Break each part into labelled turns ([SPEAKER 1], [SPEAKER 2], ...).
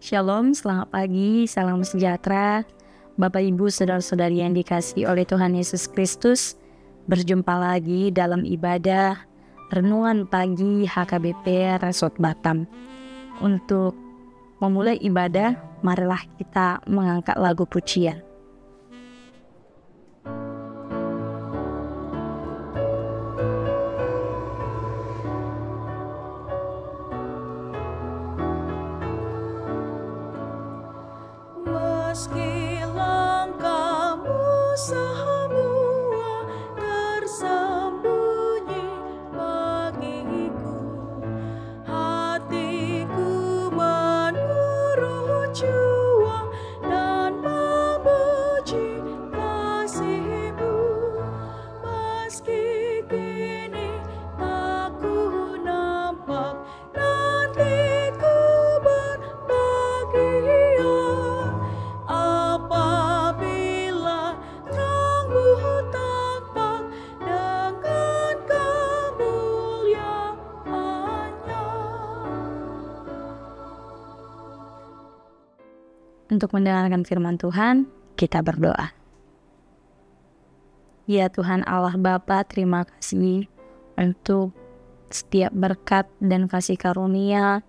[SPEAKER 1] Shalom, selamat pagi, salam sejahtera. Bapak Ibu, saudara-saudari yang dikasihi oleh Tuhan Yesus Kristus, berjumpa lagi dalam ibadah Renungan Pagi HKBP Resort Batam. Untuk memulai ibadah, marilah kita mengangkat lagu pujian.
[SPEAKER 2] Meski langkahmu semua tersembunyi bagiku, hatiku menurut juang dan memuji kasih-Mu. Meski kini tak ku nampak, nanti ku berbahagia apabila terang-Mu tampak dengan kemuliaan-Nya.
[SPEAKER 1] Untuk mendengarkan firman Tuhan, kita berdoa. Ya Tuhan Allah Bapa, terima kasih untuk setiap berkat dan kasih karunia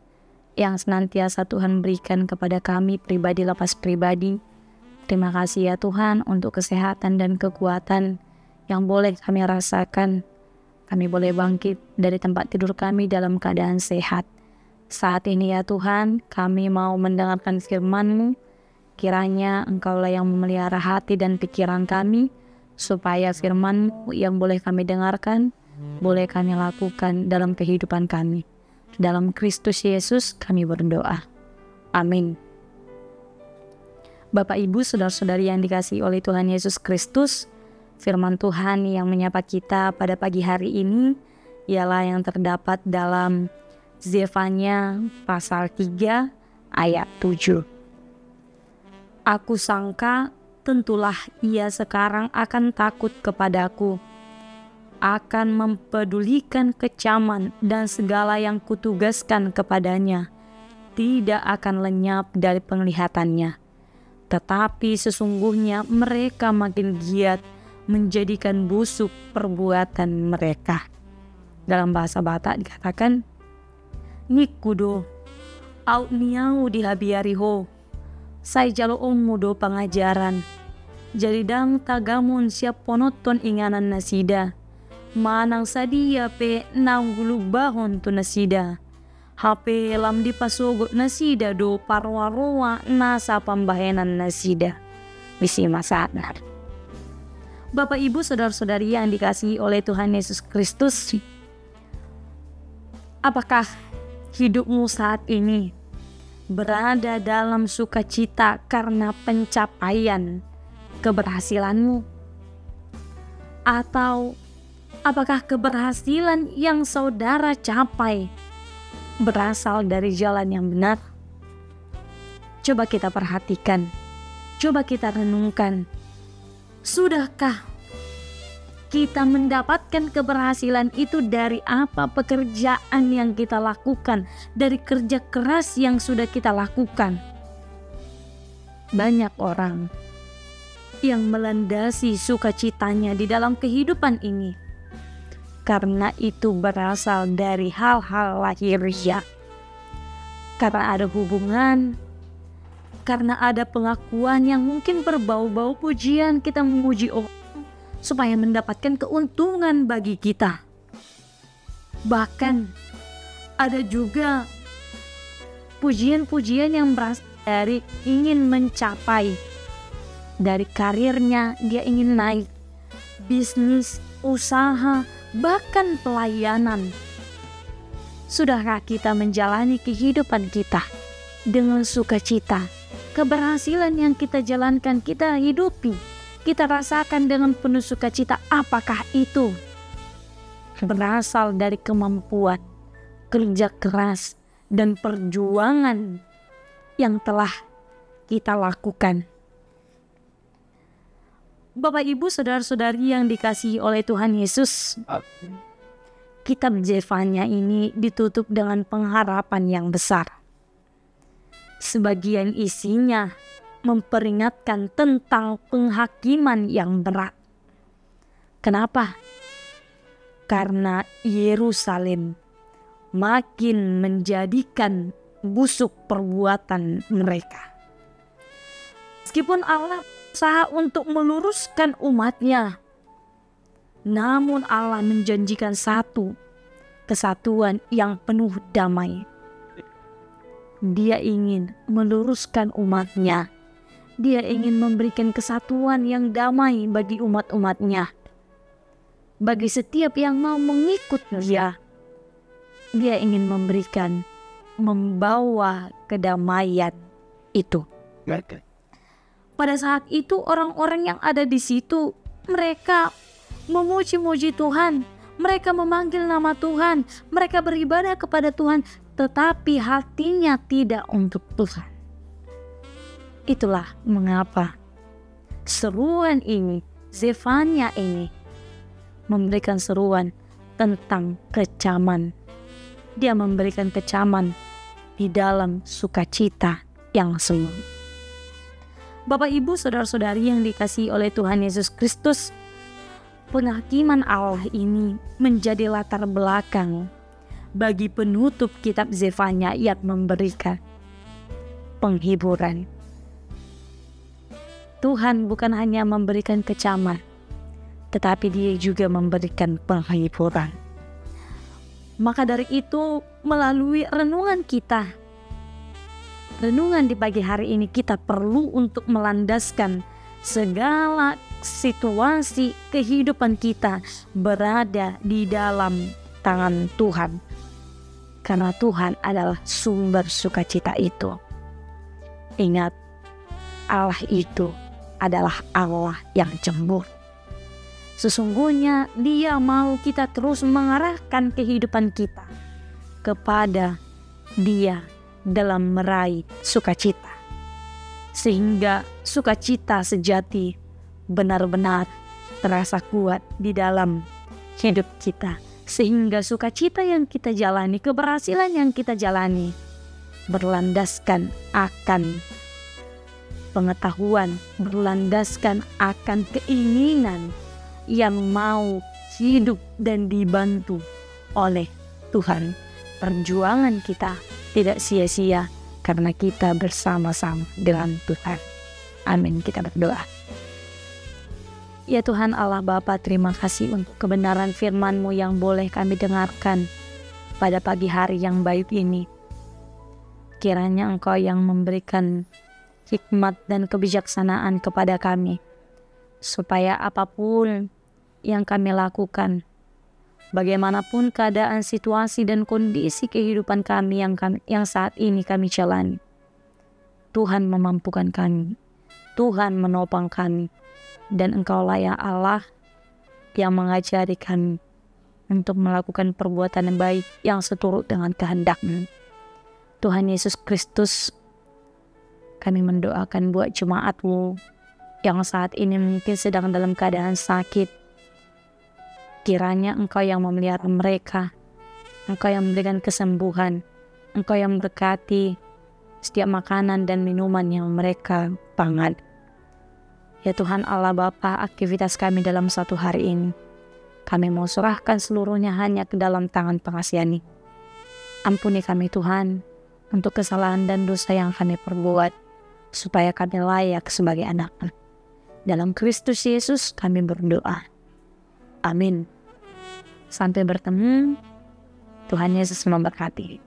[SPEAKER 1] yang senantiasa Tuhan berikan kepada kami pribadi lepas pribadi. Terima kasih ya Tuhan untuk kesehatan dan kekuatan yang boleh kami rasakan. Kami boleh bangkit dari tempat tidur kami dalam keadaan sehat. Saat ini ya Tuhan, kami mau mendengarkan firman-Mu. Kiranya Engkaulah yang memelihara hati dan pikiran kami, supaya firman-Mu yang boleh kami dengarkan, boleh kami lakukan dalam kehidupan kami. Dalam Kristus Yesus kami berdoa. Amin. Bapak Ibu, saudara-saudari yang dikasihi oleh Tuhan Yesus Kristus, firman Tuhan yang menyapa kita pada pagi hari ini ialah yang terdapat dalam Zefanya pasal 3 ayat 7. Aku sangka tentulah ia sekarang akan takut kepadaku, akan mempedulikan kecaman dan segala yang kutugaskan kepadanya, tidak akan lenyap dari penglihatannya. Tetapi sesungguhnya mereka makin giat menjadikan busuk perbuatan mereka. Dalam bahasa Batak dikatakan, Nikudo, au niau dihabiariho, sai jalo mudo pengajaran, jadi dang tagamun siap ponoton inganan nasida, manang sadia pe nanggulu bahon tu nasida, hape lam dipasogot nasida do parwarowa nasa pambahenan nasida. Misi masadar. Bapak Ibu, saudara-saudari yang dikasihi oleh Tuhan Yesus Kristus, apakah hidupmu saat ini berada dalam sukacita karena pencapaian keberhasilanmu? Atau apakah keberhasilan yang saudara capai berasal dari jalan yang benar? Coba kita perhatikan, coba kita renungkan. Sudahkah kita mendapatkan keberhasilan itu dari apa pekerjaan yang kita lakukan, dari kerja keras yang sudah kita lakukan? Banyak orang yang melandasi sukacitanya di dalam kehidupan ini karena itu berasal dari hal-hal lahiriah, karena ada hubungan, karena ada pengakuan yang mungkin berbau-bau pujian, kita memuji Allah supaya mendapatkan keuntungan bagi kita. Bahkan ada juga pujian-pujian yang berasal dari ingin mencapai, dari karirnya dia ingin naik, bisnis, usaha, bahkan pelayanan. Sudahkah kita menjalani kehidupan kita dengan sukacita? Keberhasilan yang kita jalankan, kita hidupi, kita rasakan dengan penuh sukacita. Apakah itu berasal dari kemampuan, kerja keras, dan perjuangan yang telah kita lakukan? Bapak Ibu, saudara-saudari yang dikasihi oleh Tuhan Yesus, kitab Zefanya ini ditutup dengan pengharapan yang besar. Sebagian isinya memperingatkan tentang penghakiman yang berat. Kenapa? Karena Yerusalem makin menjadikan busuk perbuatan mereka. Meskipun Allah berusaha untuk meluruskan umatnya, namun Allah menjanjikan satu kesatuan yang penuh damai. Dia ingin meluruskan umatnya. Dia ingin memberikan kesatuan yang damai bagi umat-umatnya. Bagi setiap yang mau mengikut dia, dia ingin membawa kedamaian itu. Pada saat itu orang-orang yang ada di situ, mereka memuji-muji Tuhan. Mereka memanggil nama Tuhan. Mereka beribadah kepada Tuhan. Tetapi hatinya tidak untuk Tuhan. Itulah mengapa seruan ini, Zefania ini, memberikan seruan tentang kecaman. Dia memberikan kecaman di dalam sukacita yang semu. Bapak, Ibu, saudara-saudari yang dikasihi oleh Tuhan Yesus Kristus, penghakiman Allah ini menjadi latar belakang bagi penutup kitab Zefania yang memberikan penghiburan. Tuhan bukan hanya memberikan kecaman, tetapi Dia juga memberikan penghiburan. Maka dari itu, melalui renungan kita, renungan di pagi hari ini, kita perlu untuk melandaskan segala situasi kehidupan kita berada di dalam tangan Tuhan. Karena Tuhan adalah sumber sukacita itu. Ingat, Allah itu adalah Allah yang cemburu. Sesungguhnya Dia mau kita terus mengarahkan kehidupan kita kepada Dia dalam meraih sukacita. Sehingga sukacita sejati benar-benar terasa kuat di dalam hidup kita. Sehingga sukacita yang kita jalani, keberhasilan yang kita jalani, berlandaskan akan pengetahuan, berlandaskan akan keinginan yang mau hidup dan dibantu oleh Tuhan. Perjuangan kita tidak sia-sia karena kita bersama-sama dengan Tuhan. Amin. Kita berdoa. Ya Tuhan Allah Bapa, terima kasih untuk kebenaran firman-Mu yang boleh kami dengarkan pada pagi hari yang baik ini. Kiranya Engkau yang memberikan hikmat dan kebijaksanaan kepada kami, supaya apapun yang kami lakukan, bagaimanapun keadaan, situasi, dan kondisi kehidupan kami yang saat ini kami jalani, Tuhan memampukan kami, Tuhan menopang kami. Dan Engkaulah ya Allah yang mengajari kami untuk melakukan perbuatan yang baik yang seturut dengan kehendak-Mu. Tuhan Yesus Kristus, kami mendoakan buat jemaat-Mu yang saat ini mungkin sedang dalam keadaan sakit. Kiranya Engkau yang memelihara mereka, Engkau yang memberikan kesembuhan, Engkau yang memberkati setiap makanan dan minuman yang mereka pangan. Ya Tuhan Allah Bapa, aktivitas kami dalam satu hari ini, kami mau serahkan seluruhnya hanya ke dalam tangan pengasihan-Mu. Ampuni kami Tuhan untuk kesalahan dan dosa yang kami perbuat, supaya kami layak sebagai anak-Mu. Dalam Kristus Yesus kami berdoa. Amin. Sampai bertemu. Tuhan Yesus memberkati.